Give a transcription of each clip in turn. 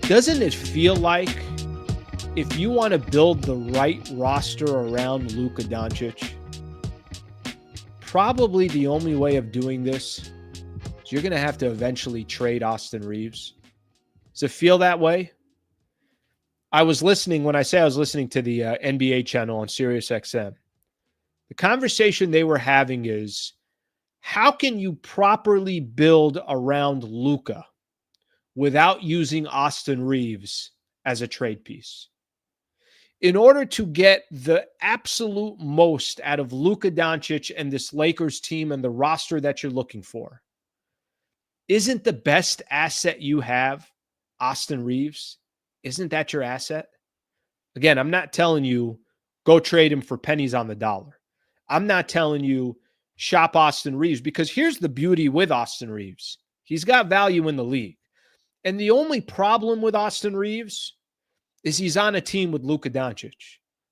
Doesn't it feel like if you want to build the right roster around Luka Doncic, probably the only way of doing this is you're going to have to eventually trade Austin Reaves? Does it feel that way? I was listening, when I say I was listening to the NBA channel on Sirius XM, the conversation they were having is, how can you properly build around Luka without using Austin Reaves as a trade piece? In order to get the absolute most out of Luka Doncic and this Lakers team and the roster that you're looking for, isn't the best asset you have Austin Reaves? Isn't that your asset? Again, I'm not telling you go trade him for pennies on the dollar. I'm not telling you shop Austin Reaves, because here's the beauty with Austin Reaves. He's got value in the league. And the only problem with Austin Reaves is he's on a team with Luka Doncic.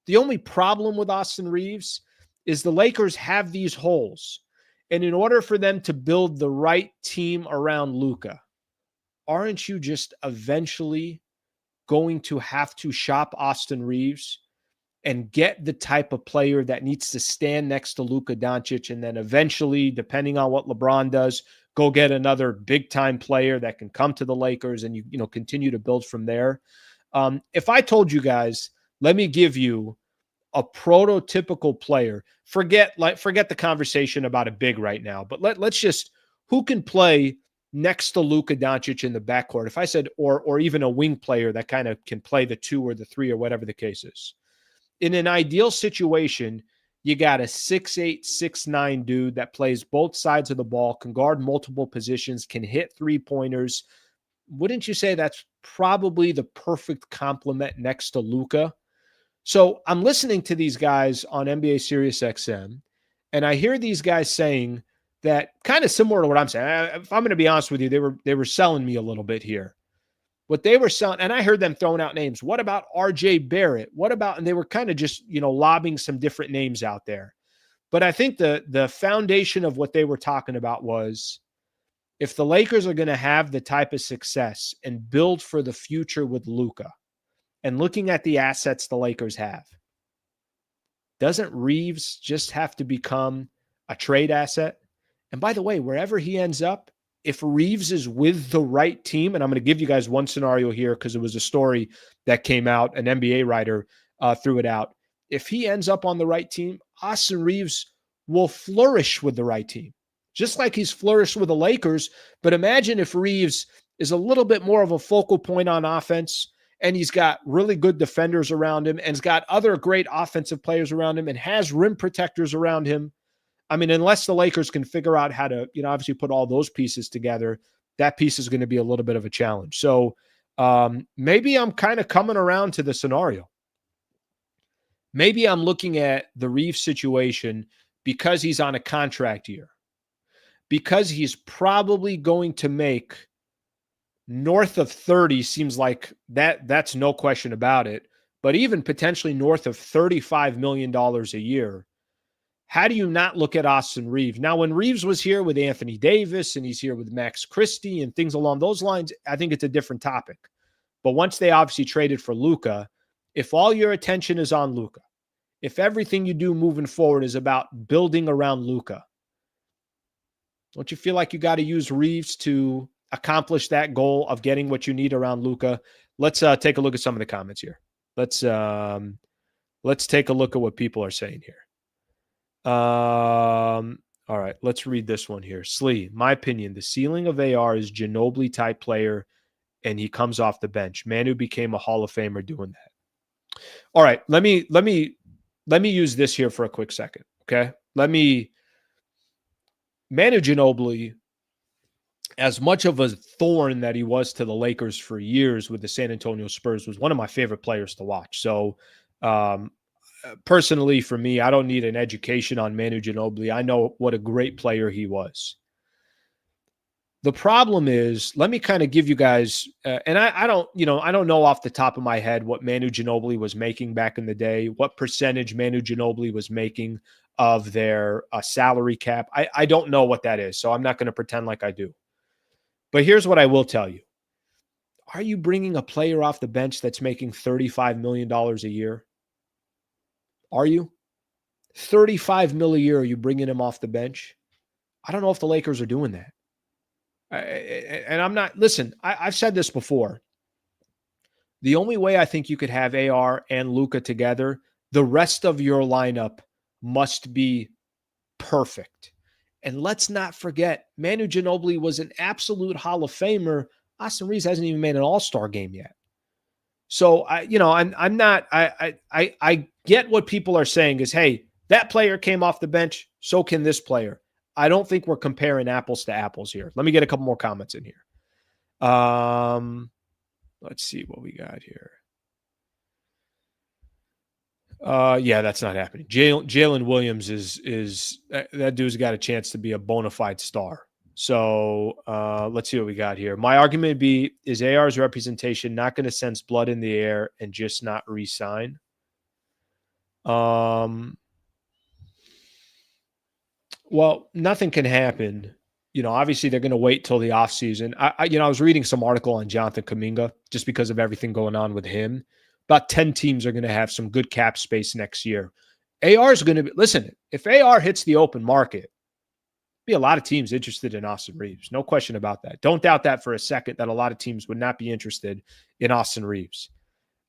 The only problem with Austin Reaves is the Lakers have these holes. And in order for them to build the right team around Luka, aren't you just eventually going to have to shop Austin Reaves and get the type of player that needs to stand next to Luka Doncic, and then eventually, depending on what LeBron does, go get another big-time player that can come to the Lakers and you continue to build from there? If I told you guys, let me give you a prototypical player, forget the conversation about a big right now, but let's just, who can play next to Luka Doncic in the backcourt? If I said, or even a wing player that kind of can play the 2 or the 3 or whatever the case is. In an ideal situation, you got a 6'8", 6'9" dude that plays both sides of the ball, can guard multiple positions, can hit three-pointers. Wouldn't you say that's probably the perfect complement next to Luka? So I'm listening to these guys on NBA Sirius XM, and I hear these guys saying that, kind of similar to what I'm saying. If I'm going to be honest with you, they were selling me a little bit here. What they were selling, and I heard them throwing out names. What about RJ Barrett? What about, and they were kind of just, lobbing some different names out there. But I think the foundation of what they were talking about was, if the Lakers are going to have the type of success and build for the future with Luka, and looking at the assets the Lakers have, doesn't Reaves just have to become a trade asset? And by the way, wherever he ends up, if Reaves is with the right team, and I'm going to give you guys one scenario here because it was a story that came out, an NBA writer threw it out. If he ends up on the right team, Austin Reaves will flourish with the right team, just like he's flourished with the Lakers. But imagine if Reaves is a little bit more of a focal point on offense, and he's got really good defenders around him, and he's got other great offensive players around him, and has rim protectors around him. I mean, unless the Lakers can figure out how to, obviously put all those pieces together, that piece is going to be a little bit of a challenge. So maybe I'm kind of coming around to the scenario. Maybe I'm looking at the Reeves situation because he's on a contract year, because he's probably going to make north of 30, seems like that's no question about it, but even potentially north of $35 million a year. How do you not look at Austin Reaves? Now, when Reaves was here with Anthony Davis and he's here with Max Christie and things along those lines, I think it's a different topic. But once they obviously traded for Luka, if all your attention is on Luka, if everything you do moving forward is about building around Luka, don't you feel like you got to use Reaves to accomplish that goal of getting what you need around Luka? Let's take a look at some of the comments here. Let's take a look at what people are saying here. All right, let's read this one here. Slee, my opinion, the ceiling of AR is Ginobili type player, and he comes off the bench. Manu became a Hall of Famer doing that. All right, let me use this here for a quick second. Okay. Manu Ginobili, as much of a thorn that he was to the Lakers for years with the San Antonio Spurs, was one of my favorite players to watch. So, personally, for me, I don't need an education on Manu Ginobili. I know what a great player he was. The problem is, let me kind of give you guys, and I don't know off the top of my head what Manu Ginobili was making back in the day, what percentage Manu Ginobili was making of their salary cap. I don't know what that is, so I'm not going to pretend like I do. But here's what I will tell you. Are you bringing a player off the bench that's making $35 million a year? Are you? $35 million a year, are you bringing him off the bench? I don't know if the Lakers are doing that. And I'm not, listen, I've said this before. The only way I think you could have AR and Luka together, the rest of your lineup must be perfect. And let's not forget, Manu Ginobili was an absolute Hall of Famer. Austin Reaves hasn't even made an All-Star game yet. So I get what people are saying is, hey, that player came off the bench, so can this player. I don't think we're comparing apples to apples here. Let me get a couple more comments in here. Let's see what we got here. Yeah, that's not happening. Jalen Williams is that dude's got a chance to be a bona fide star. So let's see what we got here. My argument would be, is AR's representation not going to sense blood in the air and just not re-sign? Well, nothing can happen. Obviously they're going to wait till the offseason. I was reading some article on Jonathan Kuminga just because of everything going on with him. About 10 teams are going to have some good cap space next year. AR is going to be, listen, if AR hits the open market, be a lot of teams interested in Austin Reaves. No question about that. Don't doubt that for a second, that a lot of teams would not be interested in Austin Reaves.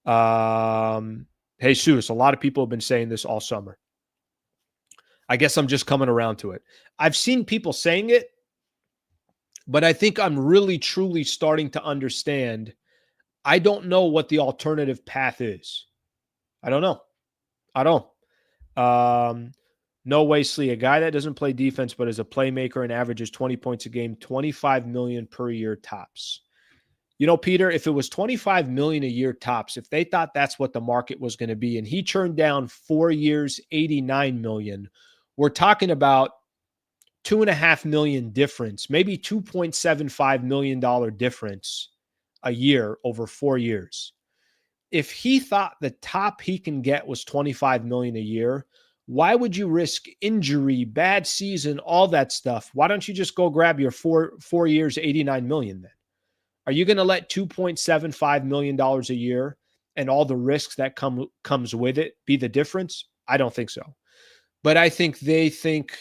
Jesus, a lot of people have been saying this all summer. I guess I'm just coming around to it. I've seen people saying it, but I think I'm really, truly starting to understand. I don't know what the alternative path is. I don't know. I don't. No way, Slee. A guy that doesn't play defense but is a playmaker and averages 20 points a game, $25 million per year tops. Peter, if it was $25 million a year tops, if they thought that's what the market was going to be, and he turned down 4 years, $89 million, we're talking about $2.5 million difference, maybe $2.75 million difference a year over 4 years. If he thought the top he can get was $25 million a year, why would you risk injury, bad season, all that stuff? Why don't you just go grab your 4 years, $89 million then? Are you going to let $2.75 million a year and all the risks that comes with it be the difference? I don't think so. But I think they think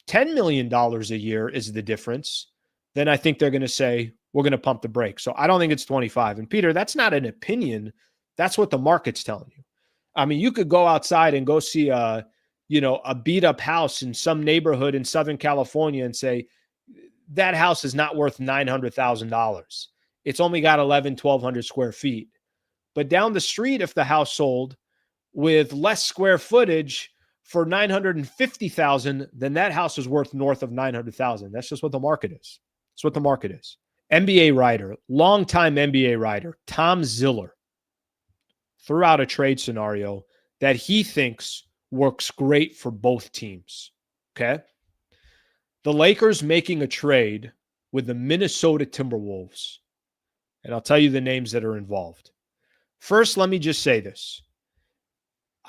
$10 million a year is the difference. Then I think they're going to say, we're going to pump the brakes. So I don't think it's 25. And Peter, that's not an opinion. That's what the market's telling you. I mean, you could go outside and go see a beat up house in some neighborhood in Southern California and say, that house is not worth $900,000. It's only got 1,200 square feet. But down the street, if the house sold with less square footage for $950,000, then that house is worth north of $900,000. That's just what the market is. That's what the market is. NBA writer, longtime NBA writer, Tom Ziller, threw out a trade scenario that he thinks works great for both teams. Okay? The Lakers making a trade with the Minnesota Timberwolves. And I'll tell you the names that are involved. First, let me just say this.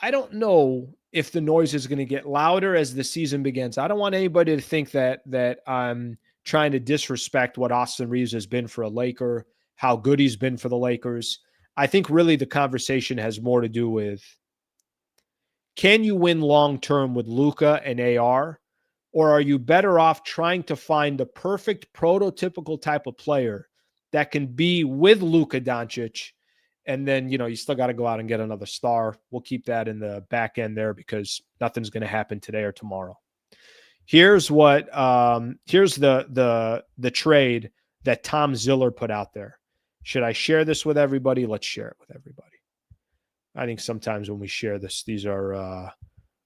I don't know if the noise is going to get louder as the season begins. I don't want anybody to think that I'm trying to disrespect what Austin Reaves has been for a Laker, how good he's been for the Lakers. I think really the conversation has more to do with, can you win long-term with Luka and AR? Or are you better off trying to find the perfect prototypical type of player that can be with Luka Doncic? And then, you still got to go out and get another star. We'll keep that in the back end there because nothing's going to happen today or tomorrow. Here's what, here's the trade that Tom Ziller put out there. Should I share this with everybody? Let's share it with everybody. I think sometimes when we share this, these are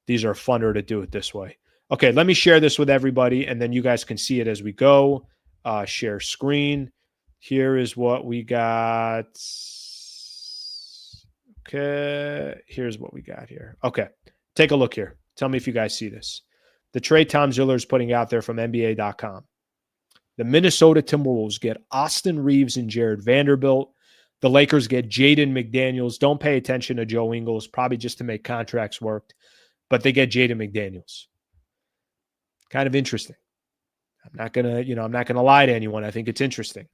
funner to do it this way. Okay, let me share this with everybody, and then you guys can see it as we go. Share screen. Here is what we got. Okay, here's what we got here. Okay, take a look here. Tell me if you guys see this. The trade Tom Ziller is putting out there from NBA.com. The Minnesota Timberwolves get Austin Reaves and Jared Vanderbilt. The Lakers get Jaden McDaniels. Don't pay attention to Joe Ingles, probably just to make contracts work. But they get Jaden McDaniels. Kind of interesting. I'm not gonna lie to anyone. I think it's interesting.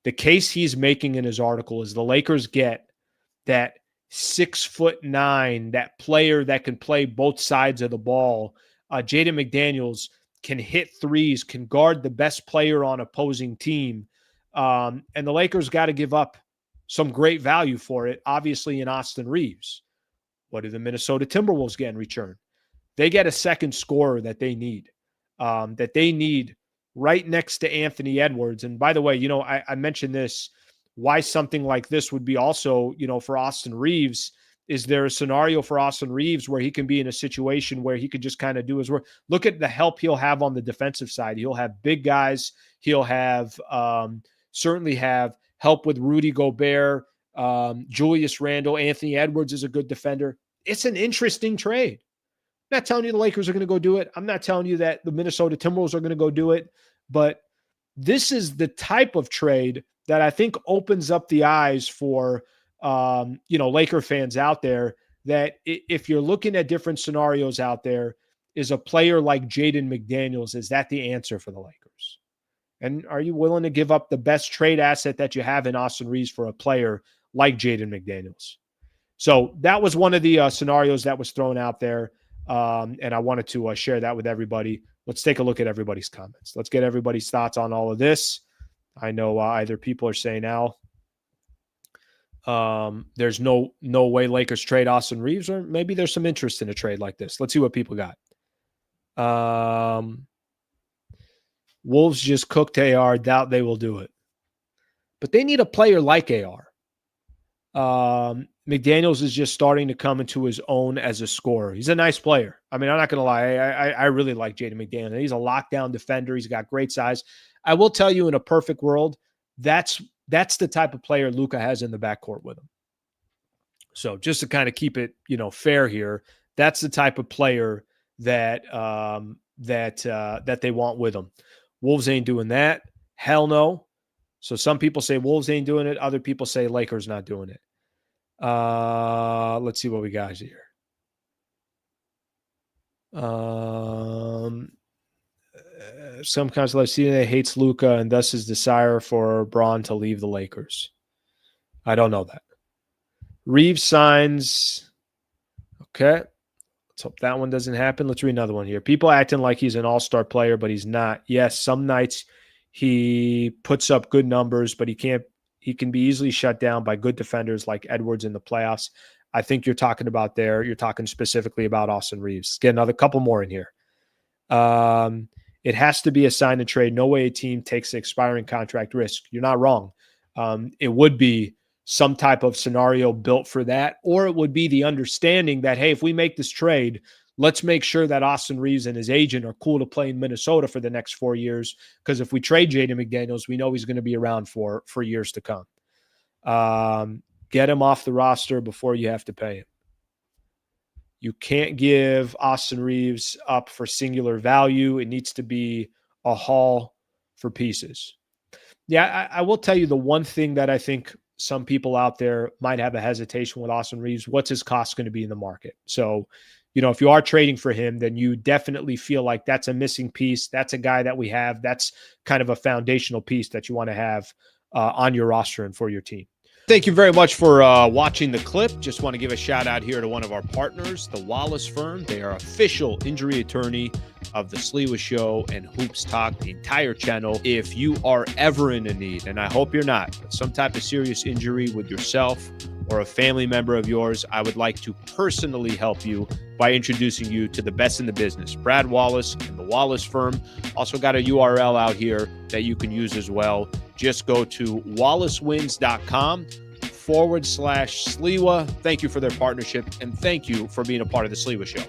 The case he's making in his article is the Lakers get that 6'9", that player that can play both sides of the ball. Jaden McDaniels can hit threes, can guard the best player on opposing team. And the Lakers got to give up some great value for it, obviously in Austin Reaves. What do the Minnesota Timberwolves get in return? They get a second scorer that they need right next to Anthony Edwards. And by the way, I mentioned this, why something like this would be also, for Austin Reaves. Is there a scenario for Austin Reaves where he can be in a situation where he could just kind of do his work? Look at the help he'll have on the defensive side. He'll have big guys. He'll have certainly have help with Rudy Gobert, Julius Randle. Anthony Edwards is a good defender. It's an interesting trade. I'm not telling you the Lakers are going to go do it. I'm not telling you that the Minnesota Timberwolves are going to go do it. But this is the type of trade that I think opens up the eyes for Laker fans out there, that if you're looking at different scenarios out there, is a player like Jaden McDaniels, is that the answer for the Lakers? And are you willing to give up the best trade asset that you have in Austin Reaves for a player like Jaden McDaniels? So that was one of the scenarios that was thrown out there. And I wanted to share that with everybody. Let's take a look at everybody's comments. Let's get everybody's thoughts on all of this. I know either people are saying now there's no way Lakers trade Austin Reaves, or maybe there's some interest in a trade like this. Let's see what people got. Wolves just cooked AR. Doubt they will do it. But they need a player like AR. McDaniels is just starting to come into his own as a scorer. He's a nice player. I mean, I'm not going to lie. I really like Jaden McDaniels. He's a lockdown defender. He's got great size. I will tell you, in a perfect world, that's the type of player Luka has in the backcourt with him. So just to kind of keep it, fair here, that's the type of player that they want with him. Wolves ain't doing that. Hell no. So some people say Wolves ain't doing it. Other people say Lakers not doing it. Let's see what we got here. Some constellation hates Luka and thus his desire for Braun to leave the Lakers. I don't know that. Reaves signs. Okay. Let's hope that one doesn't happen. Let's read another one here. People acting like he's an all-star player, but he's not. Yes, some nights he puts up good numbers, but he can be easily shut down by good defenders like Edwards in the playoffs. I think you're talking specifically about Austin Reaves. Let's get another couple more in here. It has to be a sign and trade. No way a team takes the expiring contract risk. You're not wrong. It would be some type of scenario built for that, or it would be the understanding that, hey, if we make this trade, let's make sure that Austin Reaves and his agent are cool to play in Minnesota for the next 4 years, because if we trade Jaden McDaniels, we know he's going to be around for years to come. Get him off the roster before you have to pay him. You can't give Austin Reaves up for singular value. It needs to be a haul for pieces. Yeah, I will tell you the one thing that I think some people out there might have a hesitation with Austin Reaves. What's his cost going to be in the market? So, if you are trading for him, then you definitely feel like that's a missing piece. That's a guy that we have. That's kind of a foundational piece that you want to have on your roster and for your team. Thank you very much for watching the clip. Just want to give a shout out here to one of our partners, the Wallace Firm. They are official injury attorney of the Sliwa Show and Hoops Talk, the entire channel. If you are ever in a need, and I hope you're not, but some type of serious injury with yourself or a family member of yours, I would like to personally help you by introducing you to the best in the business, Brad Wallace and the Wallace Firm. Also got a URL out here that you can use as well. Just go to wallacewins.com/Sliwa. Thank you for their partnership, and thank you for being a part of the Sliwa Show.